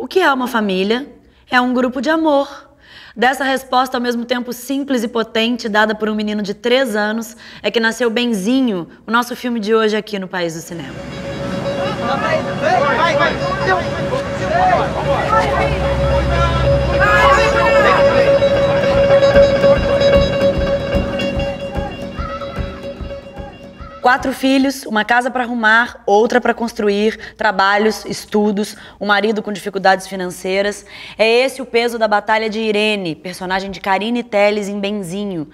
O que é uma família? É um grupo de amor. Dessa resposta, ao mesmo tempo simples e potente, dada por um menino de 3 anos, é que nasceu Benzinho, o nosso filme de hoje aqui no País do Cinema. Quatro filhos, uma casa para arrumar, outra para construir, trabalhos, estudos, um marido com dificuldades financeiras. É esse o peso da batalha de Irene, personagem de Carine Telles em Benzinho.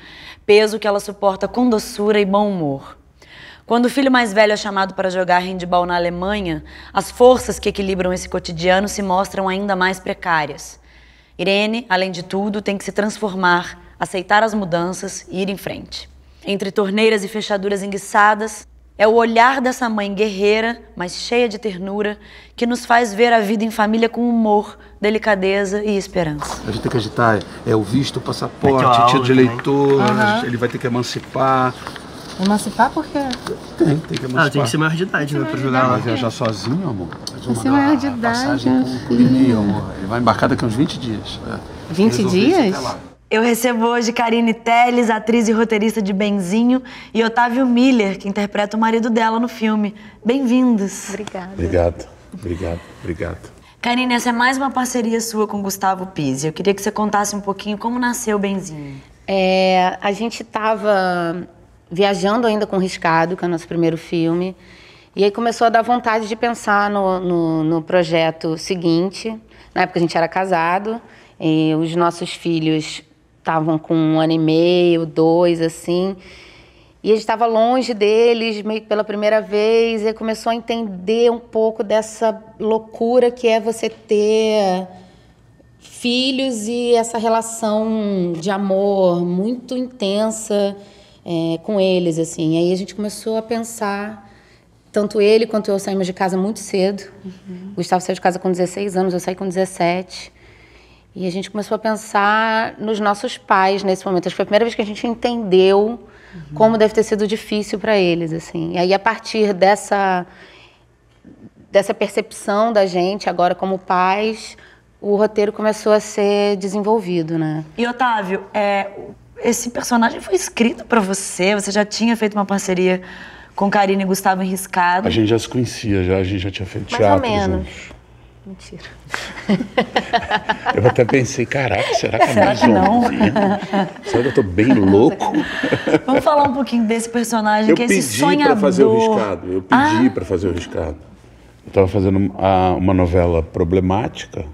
Peso que ela suporta com doçura e bom humor. Quando o filho mais velho é chamado para jogar handebol na Alemanha, as forças que equilibram esse cotidiano se mostram ainda mais precárias. Irene, além de tudo, tem que se transformar, aceitar as mudanças e ir em frente. Entre torneiras e fechaduras enguiçadas, é o olhar dessa mãe guerreira, mas cheia de ternura, que nos faz ver a vida em família com humor, delicadeza e esperança. A gente tem que agitar, o visto, o passaporte, título de eleitor, ele vai ter que emancipar. Emancipar por quê? Tem que emancipar. Tem que ser maior de idade, né, pra jogar lá. Vai viajar sozinho, amor? Tem que ser maior de idade, por e-mail, amor. Ele vai embarcar daqui a uns 20 dias. 20 dias? Eu recebo hoje Carine Telles, atriz e roteirista de Benzinho, e Otávio Miller, que interpreta o marido dela no filme. Bem-vindos. Obrigada. Obrigado. Carine, essa é mais uma parceria sua com Gustavo Pizzi. Eu queria que você contasse um pouquinho como nasceu Benzinho. A gente estava viajando ainda com o Riscado, que é o nosso primeiro filme, e aí começou a dar vontade de pensar no projeto seguinte. Na época a gente era casado, e os nossos filhos estavam com 1 ano e meio, 2, assim. E a gente estava longe deles, meio que pela primeira vez, e começou a entender um pouco dessa loucura que é você ter filhos e essa relação de amor muito intensa com eles, assim. Aí a gente começou a pensar, tanto ele quanto eu saímos de casa muito cedo. O Gustavo saiu de casa com 16 anos, eu saí com 17. E a gente começou a pensar nos nossos pais nesse momento. Acho que foi a primeira vez que a gente entendeu como deve ter sido difícil para eles, assim. E aí, a partir dessa percepção da gente, agora como pais, o roteiro começou a ser desenvolvido, né? E, Otávio, esse personagem foi escrito para você? Você já tinha feito uma parceria com Carine e Gustavo em Riscado? A gente já se conhecia, a gente já tinha feito Mais teatro. ou menos. Juntos. Mentira. Eu até pensei, caraca, será que é Será mais que não? um? Será que eu tô bem louco? Vamos falar um pouquinho desse personagem, que é esse sonhador. Eu pedi para fazer o Riscado. Eu estava fazendo uma novela problemática.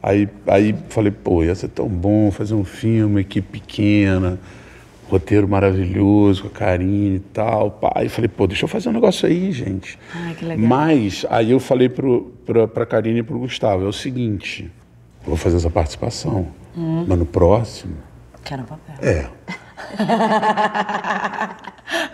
Aí falei, pô, ia ser tão bom fazer um filme, equipe pequena, roteiro maravilhoso, com a Carine e tal. Aí falei, pô, deixa eu fazer um negócio aí, gente. Ai, que legal. Mas aí eu falei pra Carine e pro Gustavo, é o seguinte, eu vou fazer essa participação, mas no próximo... Quero um papel.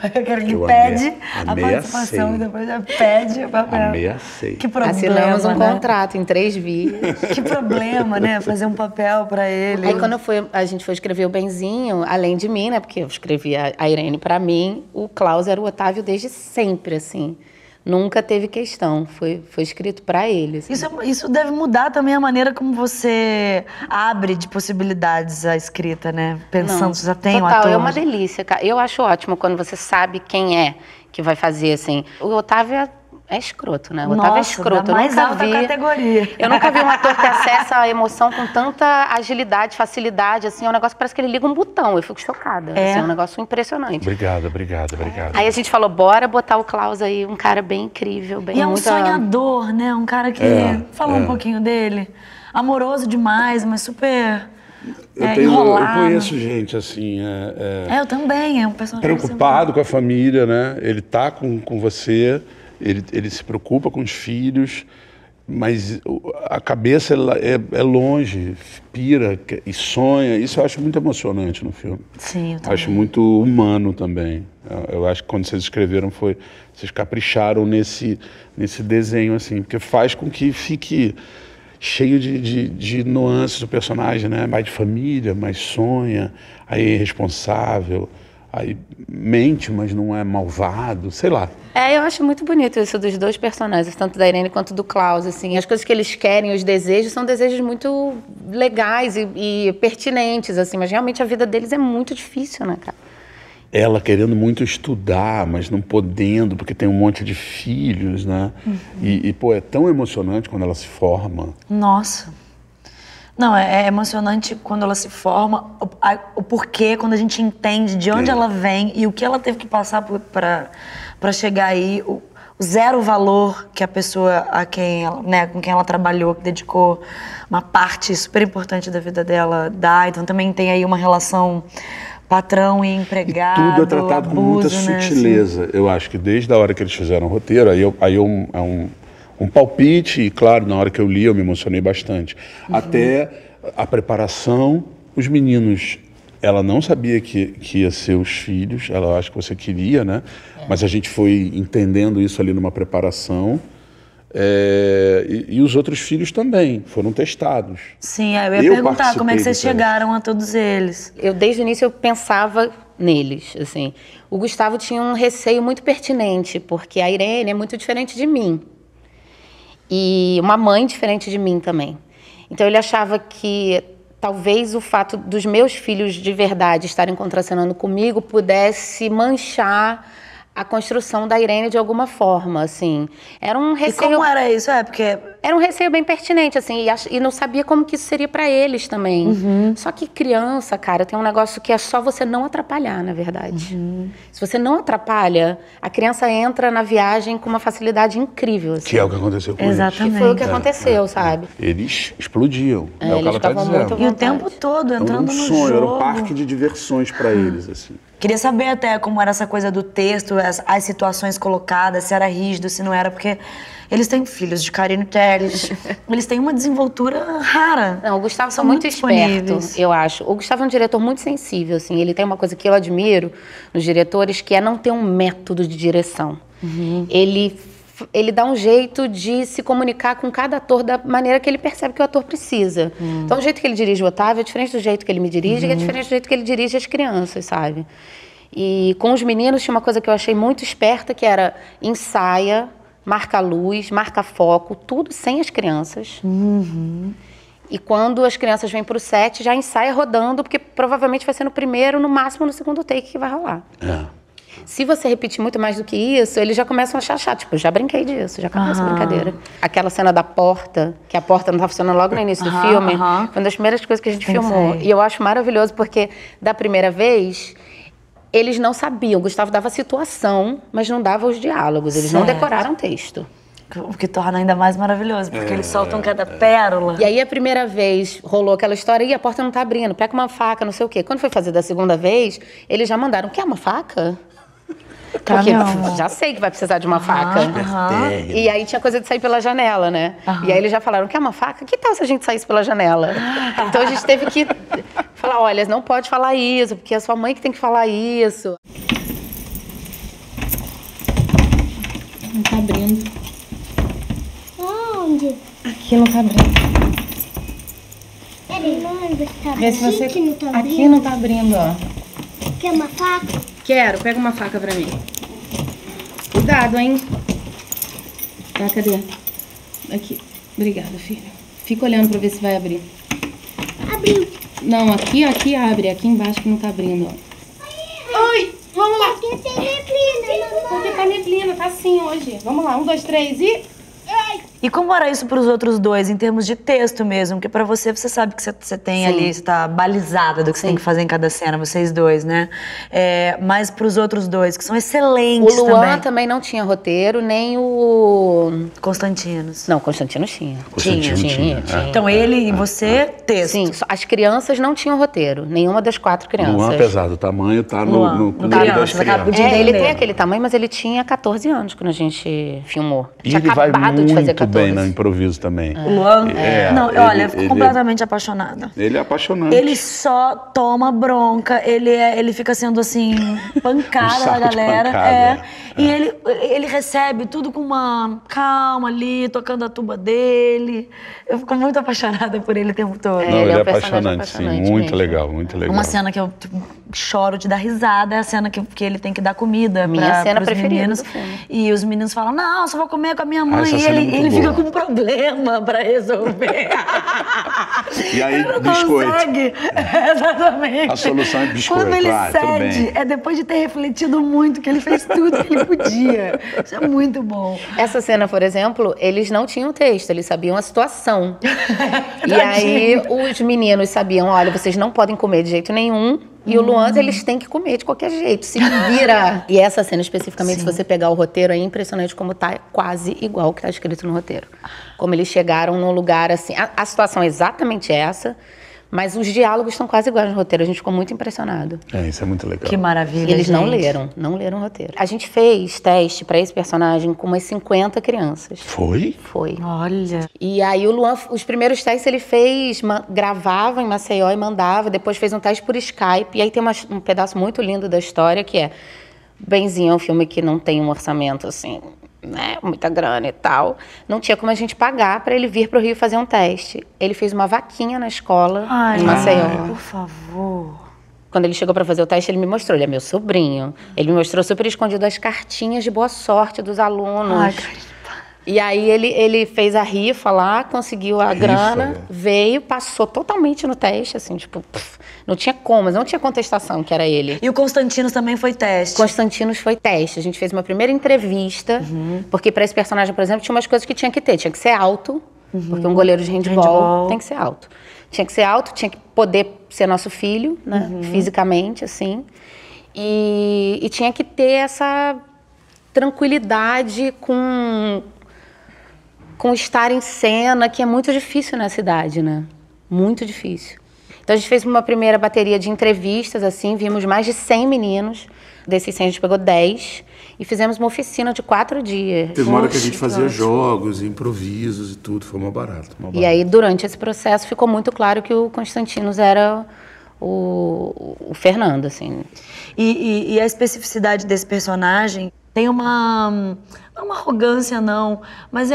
Eu quero que Eu pede a amei participação e depois já pede o papel. Ameacei. Que problema, Assinamos um né? contrato em 3 vias. Que problema, né? Fazer um papel pra ele. Aí quando a gente foi escrever o Benzinho, além de mim, né? Porque eu escrevi a Irene pra mim, o Klaus era o Otávio desde sempre, assim. Nunca teve questão, foi escrito pra ele. Assim. Isso deve mudar também a maneira como você abre de possibilidades a escrita, né? Pensando, já tem um total, ator. é uma delícia, cara. Eu acho ótimo quando você sabe quem é que vai fazer, assim. O Otávio é escroto, né? O Otávio é escroto. Da mais alta categoria. Eu nunca vi um ator que acessa a emoção com tanta agilidade, facilidade, assim. É um negócio que parece que ele liga um botão. Eu fico chocada. Assim, é um negócio impressionante. Obrigado. Aí a gente falou, bora botar o Klaus aí, um cara bem incrível, bem... E é um sonhador, né? Um cara que... Fala um pouquinho dele. Amoroso demais, mas super... Eu conheço gente assim... eu também, é um personagem... Preocupado com a família, né? Ele tá com você... Ele se preocupa com os filhos, mas a cabeça é longe, pira e sonha. Isso eu acho muito emocionante no filme. Sim, eu também. Acho muito humano também. Eu acho que quando vocês escreveram vocês capricharam nesse desenho, assim, porque faz com que fique cheio de nuances do personagem, né? Mais de família, mais sonha, aí é responsável. Aí mente, mas não é malvado, sei lá. Eu acho muito bonito isso dos dois personagens, tanto da Irene quanto do Klaus, assim. As coisas que eles querem, os desejos, são desejos muito legais e pertinentes, assim. Mas realmente a vida deles é muito difícil, né, cara? Ela querendo muito estudar, mas não podendo, porque tem um monte de filhos, né? Pô, é tão emocionante quando ela se forma. Nossa. Não, é emocionante quando ela se forma, o porquê, quando a gente entende de onde ela vem e o que ela teve que passar para chegar aí, o zero valor que a pessoa com quem ela trabalhou, que dedicou uma parte super importante da vida dela dá. Então também tem aí uma relação patrão e empregado, e tudo é tratado abuso, com muita né, sutileza. Assim. Eu acho que desde a hora que eles fizeram o roteiro, é um palpite, e claro, na hora que eu li eu me emocionei bastante. Até a preparação, os meninos, ela não sabia que ia ser os filhos, ela acha que você queria, né? Mas a gente foi entendendo isso ali numa preparação. E os outros filhos também foram testados. Sim, eu ia perguntar como é que vocês chegaram a todos eles. Eu, desde o início, eu pensava neles, assim. O Gustavo tinha um receio muito pertinente, porque a Irene é muito diferente de mim. E uma mãe diferente de mim também. Então ele achava que talvez o fato dos meus filhos de verdade estarem contracenando comigo pudesse manchar a construção da Irene de alguma forma, assim. Era um receio... E como era isso? Porque... Era um receio bem pertinente, assim, e não sabia como que isso seria pra eles também. Só que criança, cara, tem um negócio que é só você não atrapalhar, na verdade. Se você não atrapalha, a criança entra na viagem com uma facilidade incrível, assim. Que é o que aconteceu com eles. Exatamente. Que foi o que aconteceu, sabe? Eles explodiam, é o que eles ela tá ficavam dizendo. muito à E o vontade. tempo todo entrando Era um no sonho, jogo. era um parque de diversões pra eles, assim. Queria saber até como era essa coisa do texto, as situações colocadas, se era rígido, se não era, porque eles têm filhos de Karine Telles, eles têm uma desenvoltura rara. Não, o Gustavo São é muito disponíveis. esperto, eu acho. O Gustavo é um diretor muito sensível, assim. Ele tem uma coisa que eu admiro nos diretores, que é não ter um método de direção. Ele dá um jeito de se comunicar com cada ator da maneira que ele percebe que o ator precisa. Então, o jeito que ele dirige o Otávio é diferente do jeito que ele me dirige, que é diferente do jeito que ele dirige as crianças, sabe? E com os meninos tinha uma coisa que eu achei muito esperta, que era ensaia, marca luz, marca foco, tudo sem as crianças. E quando as crianças vêm pro set, já ensaia rodando, porque provavelmente vai ser no primeiro, no máximo no segundo take que vai rolar. Se você repetir muito mais do que isso, eles já começam a achar chato. Tipo, já brinquei disso, já acabou essa brincadeira. Aquela cena da porta, que a porta não estava funcionando logo no início do filme, foi uma das primeiras coisas que a gente filmou. E eu acho maravilhoso, porque da primeira vez, eles não sabiam. O Gustavo dava a situação, mas não dava os diálogos. Eles não decoraram o texto. O que torna ainda mais maravilhoso, porque eles soltam cada pérola. E aí, a primeira vez, rolou aquela história, e a porta não tá abrindo, pega uma faca, não sei o quê. Quando foi fazer da segunda vez, eles já mandaram, quer uma faca? Porque já sei que vai precisar de uma faca. E aí tinha coisa de sair pela janela, né? E aí eles já falaram, quer uma faca? Que tal se a gente saísse pela janela? Então a gente teve que falar, olha, não pode falar isso, porque é a sua mãe que tem que falar isso. Não tá abrindo. Onde? Aqui não tá abrindo. Vê se você... Aqui não tá abrindo, ó. Quer uma faca? Quero, pega uma faca pra mim. Cuidado, hein? Tá, cadê? Aqui. Obrigada, filha. Fica olhando pra ver se vai abrir. Abriu. Não, aqui abre. Aqui embaixo que não tá abrindo, ó. Oi, vamos lá. Porque tem neblina, mamãe. Porque tá neblina, tá assim hoje. Vamos lá, 1, 2, 3 e... E como era isso pros outros dois, em termos de texto mesmo? Porque pra você sabe que você tem ali, você tá balizada do que você tem que fazer em cada cena, vocês dois, né? Mas pros outros dois, que são excelentes também. O Luan também não tinha roteiro, nem o... Constantinos. Não, Constantinos tinha. Tinha. Então ele e você, texto. Sim, as crianças não tinham roteiro, nenhuma das 4 crianças. Luan, apesar do tamanho, tá no meio da estreia. Ele tem aquele tamanho, mas ele tinha 14 anos quando a gente filmou. E tinha ele vai acabado de fazer muito 14. bem no improviso também. O Luan? Não, olha, eu fico ele- completamente apaixonada. Ele é apaixonante. Ele só toma bronca, ele fica sendo assim, pancada Um saco da de galera. pancada. E ele recebe tudo com uma calma. calmo ali, tocando a tuba dele. Eu fico muito apaixonada por ele o tempo todo. Não, ele um é personagem apaixonante, sim. apaixonante Muito mesmo. legal, muito legal. Uma cena que eu tipo, choro de dar risada é a cena que ele tem que dar comida Minha cena pros preferida meninos. do filme. E os meninos falam, não, só vou comer com a minha mãe. essa E cena é ele, muito ele boa. fica com um problema pra resolver. E aí, Ele não biscoito. consegue. Exatamente. A solução é biscoito. Quando ele Ah, tudo cede, bem. é depois de ter refletido muito, que ele fez tudo que ele podia. Isso é muito bom. Essa cena, por exemplo, eles não tinham texto, eles sabiam a situação. E aí os meninos sabiam, olha, vocês não podem comer de jeito nenhum. E o Luan, eles têm que comer de qualquer jeito, se vira. E essa cena especificamente, se você pegar o roteiro, é impressionante como tá quase igual o que tá escrito no roteiro. Como eles chegaram num lugar assim, a situação é exatamente essa, mas os diálogos estão quase iguais no roteiro. A gente ficou muito impressionado. Isso é muito legal. Que maravilha, E eles não gente. não leram o roteiro. A gente fez teste pra esse personagem com umas 50 crianças. Foi? Foi. Olha. E aí o Luan, os primeiros testes ele fez, gravava em Maceió e mandava, depois fez um teste por Skype. E aí tem um pedaço muito lindo da história que é Benzinho é um filme que não tem um orçamento assim, né, muita grana e tal. Não tinha como a gente pagar para ele vir para o Rio fazer um teste. Ele fez uma vaquinha na escola em Maceió. Por favor. Quando ele chegou para fazer o teste, ele me mostrou, ele é meu sobrinho. Ele me mostrou super escondido as cartinhas de boa sorte dos alunos. Ai, caramba. E aí ele fez a rifa lá, conseguiu a grana, veio, passou totalmente no teste, assim, tipo, não tinha como, não tinha contestação que era ele. E o Constantinos também foi teste. Constantinos foi teste. A gente fez uma primeira entrevista, porque para esse personagem, por exemplo, tinha umas coisas que tinha que ter. Tinha que ser alto, porque um goleiro de handball tem que ser alto. Tinha que ser alto, tinha que poder ser nosso filho, né, fisicamente, assim. E tinha que ter essa tranquilidade com estar em cena, que é muito difícil na cidade, né? Muito difícil. Então a gente fez uma primeira bateria de entrevistas, assim, vimos mais de 100 meninos. Desses 100 a gente pegou 10 e fizemos uma oficina de 4 dias. Teve uma hora que a gente fazia jogos, improvisos e tudo, foi uma barata. E aí, durante esse processo, ficou muito claro que o Constantinos era o Fernando, assim. E a especificidade desse personagem tem não é uma arrogância, não, mas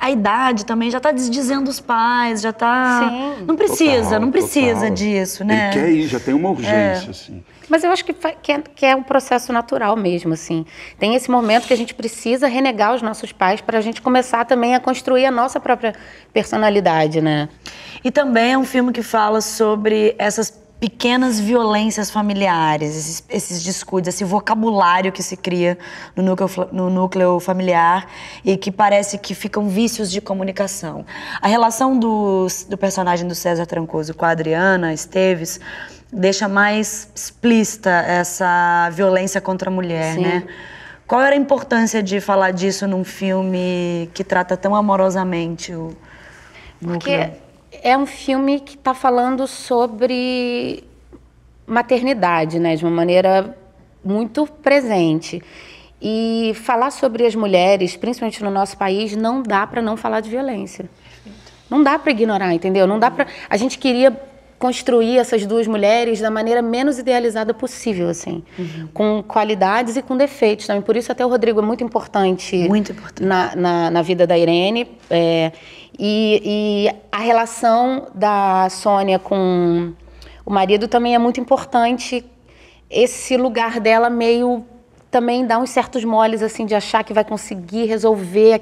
a idade também já tá desdizendo os pais, já tá... Sim. Não precisa, Total, não precisa total. disso, né? Ele quer ir, já tem uma urgência, assim. Mas eu acho que é um processo natural mesmo, assim. Tem esse momento que a gente precisa renegar os nossos pais para a gente começar também a construir a nossa própria personalidade, né? E também é um filme que fala sobre essas pequenas violências familiares, esses descuidos, esse vocabulário que se cria no núcleo familiar e que parece que ficam vícios de comunicação. A relação do personagem do César Trancoso com a Adriana Esteves deixa mais explícita essa violência contra a mulher, Sim. né? Qual era a importância de falar disso num filme que trata tão amorosamente o núcleo? Porque é um filme que está falando sobre maternidade, né? De uma maneira muito presente. E falar sobre as mulheres, principalmente no nosso país, não dá para não falar de violência. Não dá para ignorar, entendeu? Não dá para... A gente queria construir essas duas mulheres da maneira menos idealizada possível, assim. Com qualidades e com defeitos também. Por isso até o Rodrigo é muito importante. Muito importante. Na vida da Irene. E a relação da Sônia com o marido também é muito importante. Esse lugar dela meio... Também dá uns certos moles, assim, de achar que vai conseguir resolver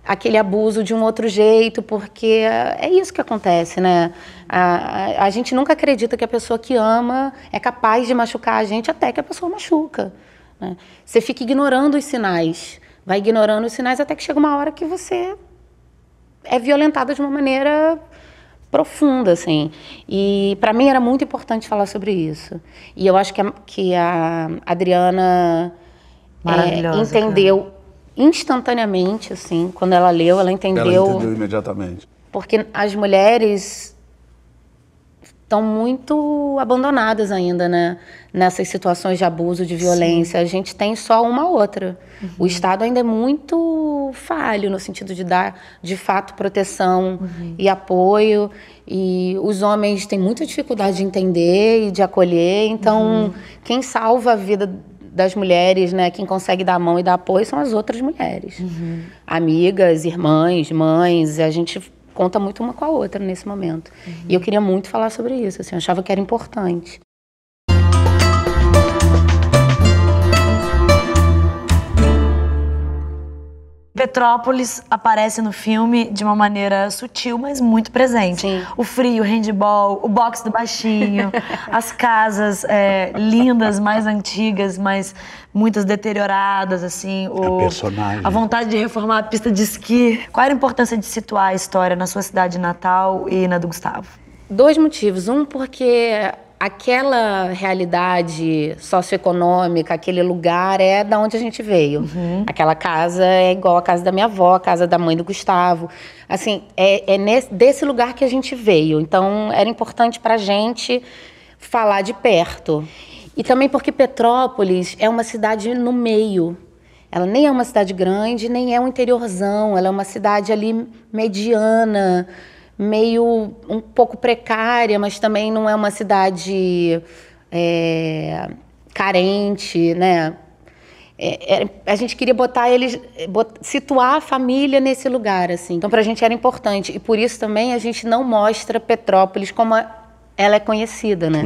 aquele abuso de um outro jeito, porque é isso que acontece, né? A gente nunca acredita que a pessoa que ama é capaz de machucar a gente até que a pessoa machuca, né? Você fica ignorando os sinais, vai ignorando os sinais até que chega uma hora que você é violentada de uma maneira profunda, assim. E para mim era muito importante falar sobre isso. E eu acho que a Adriana Maravilhosa, entendeu instantaneamente, assim, quando ela leu, ela entendeu. Ela entendeu imediatamente. Porque as mulheres estão muito abandonadas ainda, né? Nessas situações de abuso, de violência. Sim. A gente tem só uma outra. O Estado ainda é muito falho no sentido de dar, de fato, proteção e apoio. E os homens têm muita dificuldade de entender e de acolher. Então, quem salva a vida das mulheres, né? Quem consegue dar a mão e dar apoio são as outras mulheres. Amigas, irmãs, mães, a gente conta muito uma com a outra nesse momento. E eu queria muito falar sobre isso, assim, eu achava que era importante. Petrópolis aparece no filme de uma maneira sutil, mas muito presente. Sim. O frio, o handball, o box do baixinho, as casas lindas, mais antigas, mas muitas deterioradas, assim. A personagem. A vontade de reformar a pista de esqui. Qual era a importância de situar a história na sua cidade natal e na do Gustavo? 2 motivos. Um, porque aquela realidade socioeconômica, aquele lugar é da onde a gente veio. Aquela casa é igual a casa da minha avó, a casa da mãe do Gustavo. Assim, desse lugar que a gente veio. Então, era importante pra gente falar de perto. E também porque Petrópolis é uma cidade no meio. Ela nem é uma cidade grande, nem é um interiorzão. Ela é uma cidade ali mediana, meio um pouco precária, mas também não é uma cidade carente, né? A gente queria situar a família nesse lugar, assim. Então, para a gente era importante. E por isso também a gente não mostra Petrópolis como ela é conhecida, né?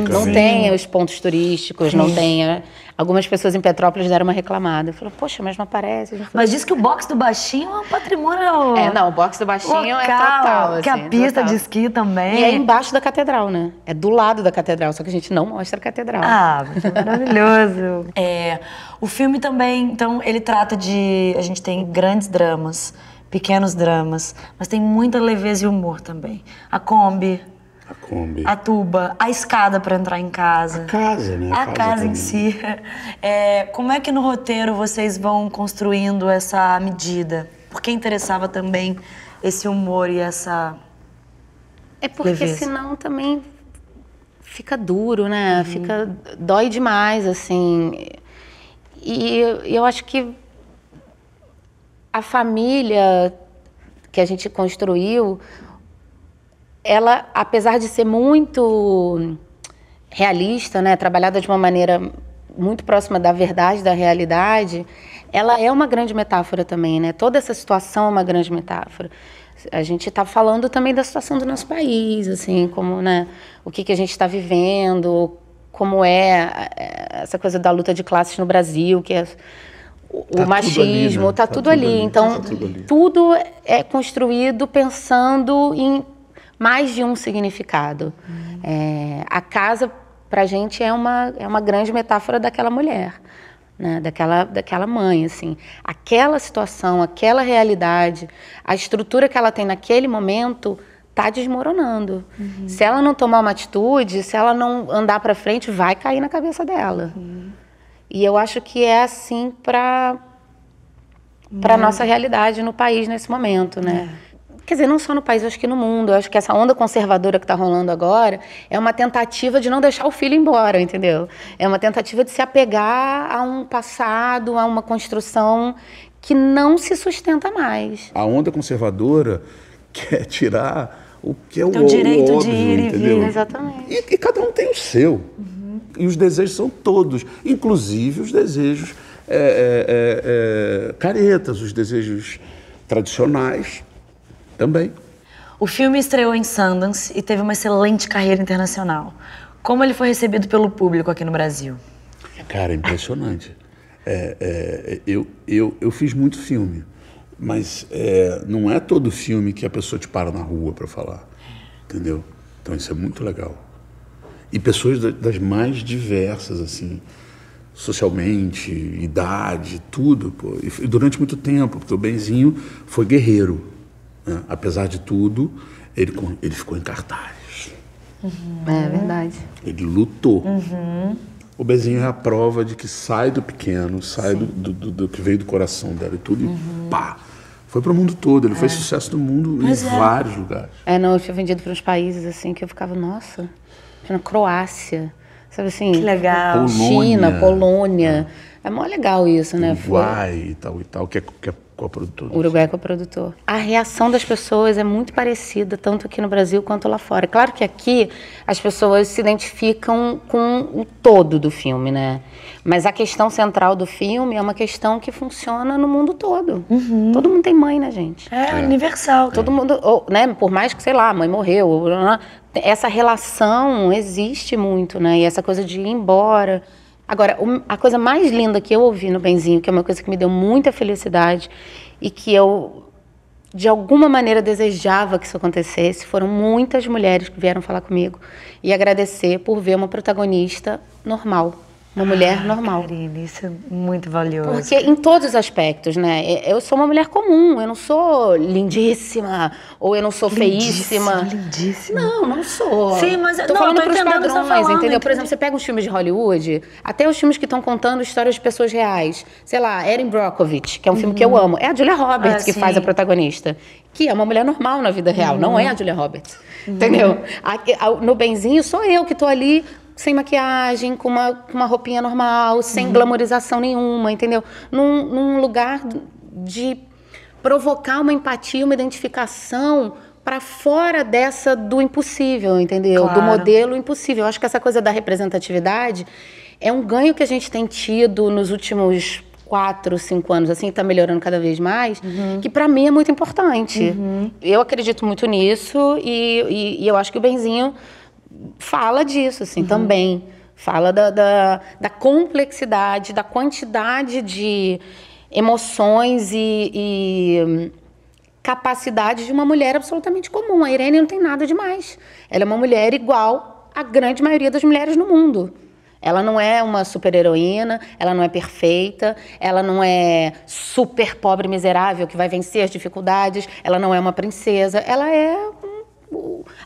Não tem os pontos turísticos, não tem... Algumas pessoas em Petrópolis deram uma reclamada. Falaram, poxa, mas não aparece. Mas diz que o box do baixinho é um patrimônio... Não, o box do baixinho local, é total, assim, que a pista total. de esqui também. E é embaixo da catedral, né? É do lado da catedral, só que a gente não mostra a catedral. Ah, maravilhoso. O filme também, então, ele trata de... A gente tem grandes dramas, pequenos dramas, mas tem muita leveza e humor também. A Kombi, a tuba, a escada para entrar em casa. A casa, né? A casa em si. Como é que no roteiro vocês vão construindo essa medida? Por que interessava também esse humor e essa porque leveza? Senão também fica duro, né? Dói demais, assim. E eu acho que a família que a gente construiu, ela, apesar de ser muito realista, né, trabalhada de uma maneira muito próxima da verdade, da realidade, ela é uma grande metáfora também, né? Toda essa situação é uma grande metáfora. A gente está falando também da situação do nosso país, assim, como, né, o que a gente está vivendo, como é essa coisa da luta de classes no Brasil, que é o machismo, está tudo ali. Então, tudo é construído pensando em mais de um significado. A casa, pra gente, é uma grande metáfora daquela mulher, né? Daquela mãe, assim. Aquela situação, aquela realidade, a estrutura que ela tem naquele momento tá desmoronando. Se ela não tomar uma atitude, se ela não andar para frente, vai cair na cabeça dela. E eu acho que é assim para nossa realidade no país nesse momento, né? Quer dizer, não só no país, acho que no mundo. Eu acho que essa onda conservadora que está rolando agora é uma tentativa de não deixar o filho embora, entendeu? É uma tentativa de se apegar a um passado, a uma construção que não se sustenta mais. A onda conservadora quer tirar o que é o direito óbvio, de ir e entendeu? vir. Exatamente. E cada um tem o seu. E os desejos são todos, inclusive os desejos caretas, os desejos tradicionais também. O filme estreou em Sundance e teve uma excelente carreira internacional. Como ele foi recebido pelo público aqui no Brasil? Cara, impressionante. Eu fiz muito filme, mas não é todo filme que a pessoa te para na rua para falar, entendeu? Então isso é muito legal. E pessoas das mais diversas, assim, socialmente, idade, tudo. Pô. E durante muito tempo, porque o Benzinho foi guerreiro. Né? Apesar de tudo, ele ficou em cartaz. É verdade. Ele lutou. O Benzinho é a prova de que sai do pequeno, sai do que veio do coração dela e tudo, e pá! Foi pro mundo todo. Ele fez sucesso no mundo em vários lugares. Não, eu tinha vendido para uns países assim que eu ficava, nossa, na Croácia, sabe assim? Que legal. China, Polônia. É mó legal isso, né? Uruguai e tal, que é coprodutor. Uruguai é coprodutor. A reação das pessoas é muito parecida, tanto aqui no Brasil quanto lá fora. Claro que aqui as pessoas se identificam com o todo do filme, né? Mas a questão central do filme é uma questão que funciona no mundo todo. Todo mundo tem mãe, né, gente? É universal. Todo mundo, né? Por mais que, sei lá, a mãe morreu, essa relação existe muito, né? E essa coisa de ir embora. Agora, a coisa mais linda que eu ouvi no Benzinho, que é uma coisa que me deu muita felicidade e que eu, de alguma maneira, desejava que isso acontecesse, foram muitas mulheres que vieram falar comigo e agradecer por ver uma protagonista normal. Uma mulher normal. Karine, isso é muito valioso. Porque em todos os aspectos, né? Eu sou uma mulher comum, eu não sou lindíssima, ou eu não sou feíssima. Lindíssima. Não sou. Sim, mas tô falando pros entendendo o que você tá padrões, falando, entendeu? Por entendi. exemplo, você pega os filmes de Hollywood, até os filmes que estão contando histórias de pessoas reais. Sei lá, Erin Brockovich, que é um filme que eu amo. É a Julia Roberts que sim. faz a protagonista. Que é uma mulher normal na vida real, não é a Julia Roberts. Entendeu? No Benzinho sou eu que tô ali sem maquiagem, com uma roupinha normal, sem glamorização nenhuma, entendeu? Num lugar de provocar uma empatia, uma identificação para fora do impossível, entendeu? Claro. Do modelo impossível. Eu acho que essa coisa da representatividade é um ganho que a gente tem tido nos últimos 4, 5 anos, assim, tá melhorando cada vez mais, que para mim é muito importante. Eu acredito muito nisso e eu acho que o Benzinho fala disso, assim, também. Fala da complexidade, da quantidade de emoções e capacidade de uma mulher absolutamente comum. A Irene não tem nada demais. Ela é uma mulher igual à grande maioria das mulheres no mundo. Ela não é uma super-heroína, ela não é perfeita, ela não é super pobre miserável que vai vencer as dificuldades, ela não é uma princesa, ela é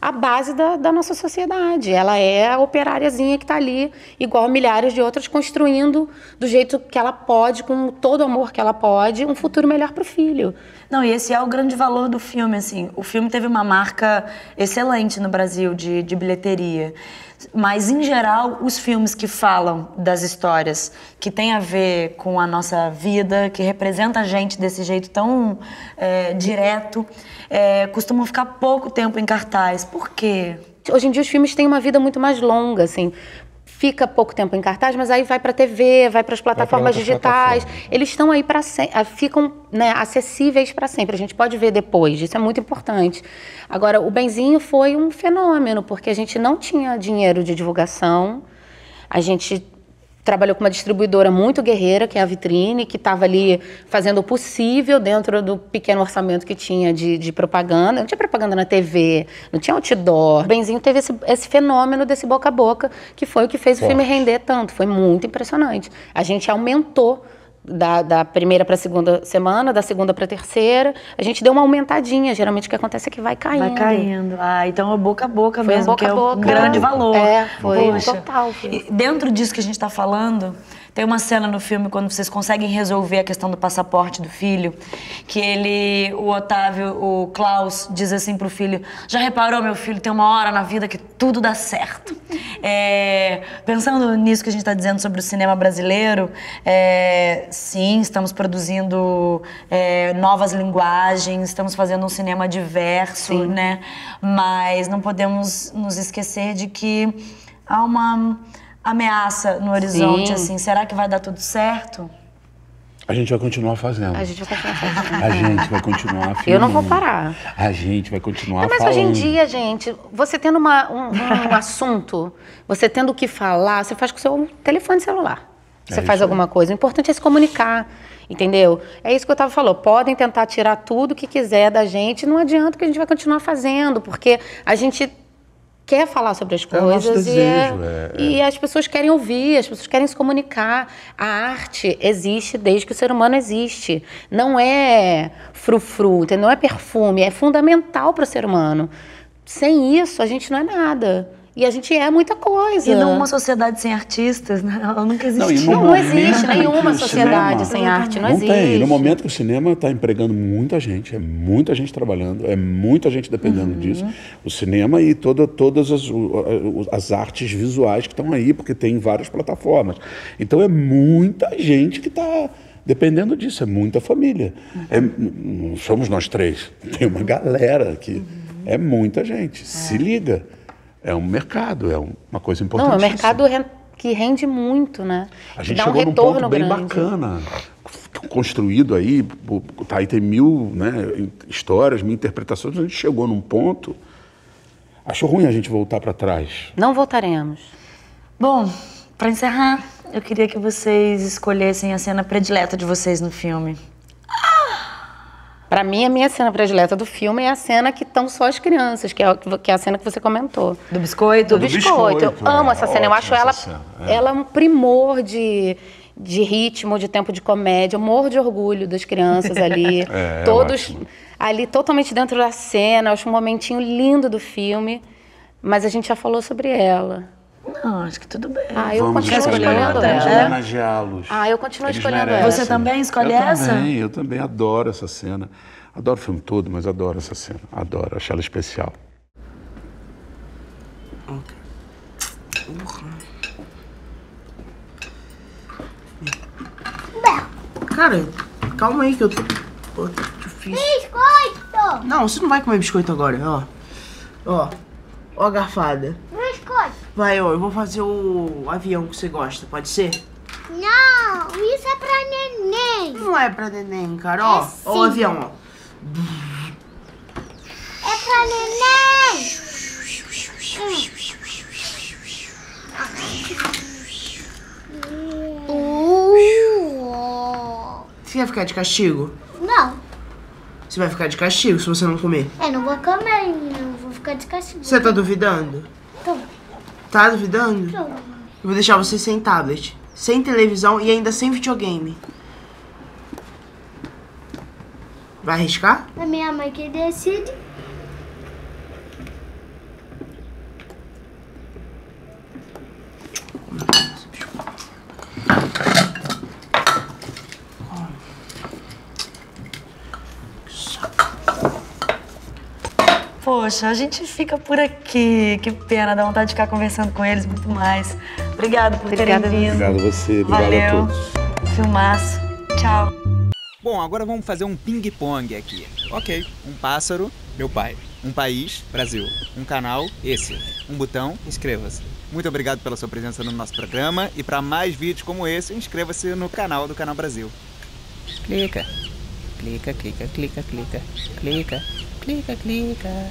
a base da nossa sociedade. Ela é a operáriazinha que está ali, igual a milhares de outras, construindo do jeito que ela pode, com todo o amor que ela pode, um futuro melhor para o filho. Não, e esse é o grande valor do filme, assim. O filme teve uma marca excelente no Brasil de bilheteria. Mas, em geral, os filmes que falam das histórias que tem a ver com a nossa vida, que representa a gente desse jeito tão direto, costumam ficar pouco tempo em cartaz. Por quê? Hoje em dia os filmes têm uma vida muito mais longa, assim. Fica pouco tempo em cartaz, mas aí vai para a TV, vai para as plataformas digitais. Eles estão aí para sempre, ficam, né, acessíveis para sempre. A gente pode ver depois, isso é muito importante. Agora, o Benzinho foi um fenômeno, porque a gente não tinha dinheiro de divulgação, a gente trabalhou com uma distribuidora muito guerreira, que é a Vitrine, que estava ali fazendo o possível dentro do pequeno orçamento que tinha de propaganda. Não tinha propaganda na TV, não tinha outdoor. O Benzinho teve esse fenômeno desse boca a boca, que foi o que fez o filme render tanto. Foi muito impressionante. A gente aumentou da primeira para a segunda semana, da segunda para a terceira, a gente deu uma aumentadinha. Geralmente o que acontece é que vai caindo. Vai caindo. Ah, então é boca a boca Foi mesmo, boca que a boca. É um grande valor. Foi Poxa. total. E dentro disso que a gente está falando, tem uma cena no filme quando vocês conseguem resolver a questão do passaporte do filho, que o Otávio, o Klaus, diz assim pro filho: já reparou, meu filho, tem uma hora na vida que tudo dá certo. Pensando nisso que a gente está dizendo sobre o cinema brasileiro, sim, estamos produzindo novas linguagens, estamos fazendo um cinema diverso, né? Mas não podemos nos esquecer de que há uma ameaça no horizonte, assim. Será que vai dar tudo certo? A gente vai continuar fazendo. A gente vai continuar fazendo. A gente vai continuar filmando. Eu não vou parar. A gente vai continuar Mas falando. hoje em dia, gente, você tendo um assunto, você tendo o que falar, você faz com o seu telefone celular. Você faz alguma coisa. O importante é se comunicar, entendeu? É isso que eu estava falando. Podem tentar tirar tudo o que quiser da gente, não adianta, que a gente vai continuar fazendo, porque a gente quer falar sobre as coisas, o nosso desejo, e as pessoas querem ouvir, as pessoas querem se comunicar. A arte existe desde que o ser humano existe. Não é frufru, não é perfume, é fundamental para o ser humano. Sem isso, a gente não é nada. E a gente é muita coisa. E numa sociedade sem artistas, né? Ela nunca existiu. Não existe nenhuma sociedade sem arte, não existe. Tem. No momento que o cinema está empregando muita gente, é muita gente trabalhando, é muita gente dependendo disso. O cinema e todas as artes visuais que estão aí, porque tem várias plataformas. Então é muita gente que está Dependendo disso, é muita família. Não somos nós três, tem uma galera aqui. É muita gente. Se liga. É um mercado, é uma coisa importante. Não, é um mercado que rende muito, né? A gente dá chegou num ponto bem grande. bacana, construído aí, tá, aí tem 1000, né, histórias, 1000 interpretações, a gente chegou num ponto. Acho ruim a gente voltar para trás. Não voltaremos. Bom, para encerrar, eu queria que vocês escolhessem a cena predileta de vocês no filme. Pra mim, a minha cena predileta do filme é a cena que estão só as crianças, que é a cena que você comentou. Do biscoito? Do biscoito. Eu amo essa cena. Eu acho ela um primor de ritmo, de tempo de comédia. Eu morro de orgulho das crianças ali. Todos ali totalmente dentro da cena. Eu acho um momentinho lindo do filme. Mas a gente já falou sobre ela. Não, acho que tudo bem. Eu continuo escolhendo ela. Vamos homenageá-los. Eu continuo escolhendo merecem. ela. Você também escolhe essa? Eu também adoro essa cena. Adoro o filme todo, mas adoro essa cena. Adoro, acho ela especial. Cara, calma aí que eu tô... Pô, tá difícil. Biscoito! Não, você não vai comer biscoito agora, ó. Ó a garfada. Biscoito! Vai, ó, eu vou fazer o avião que você gosta, pode ser? Não, isso é pra neném. Não é pra neném, cara, ó. Ó o avião, ó. É pra neném. Você quer ficar de castigo? Não, Você vai ficar de castigo se você não comer. eu não vou comer, não vou ficar de castigo. Você tá duvidando? Tô. Tá duvidando? Tô. Eu vou deixar você sem tablet, sem televisão e ainda sem videogame. Vai arriscar? É minha mãe que decide. Poxa, a gente fica por aqui. Que pena, dá vontade de ficar conversando com eles muito mais. Obrigada por terem vindo. Obrigado a você, obrigado Valeu. a todos. Filmaço. Tchau. Bom, agora vamos fazer um ping-pong aqui. Ok, um pássaro, meu pai. Um país, Brasil. Um canal, esse. Um botão, inscreva-se. Muito obrigado pela sua presença no nosso programa e para mais vídeos como esse, inscreva-se no canal do Canal Brasil. Clica. Clica, clica, clica, clica. Clica, clica, clica.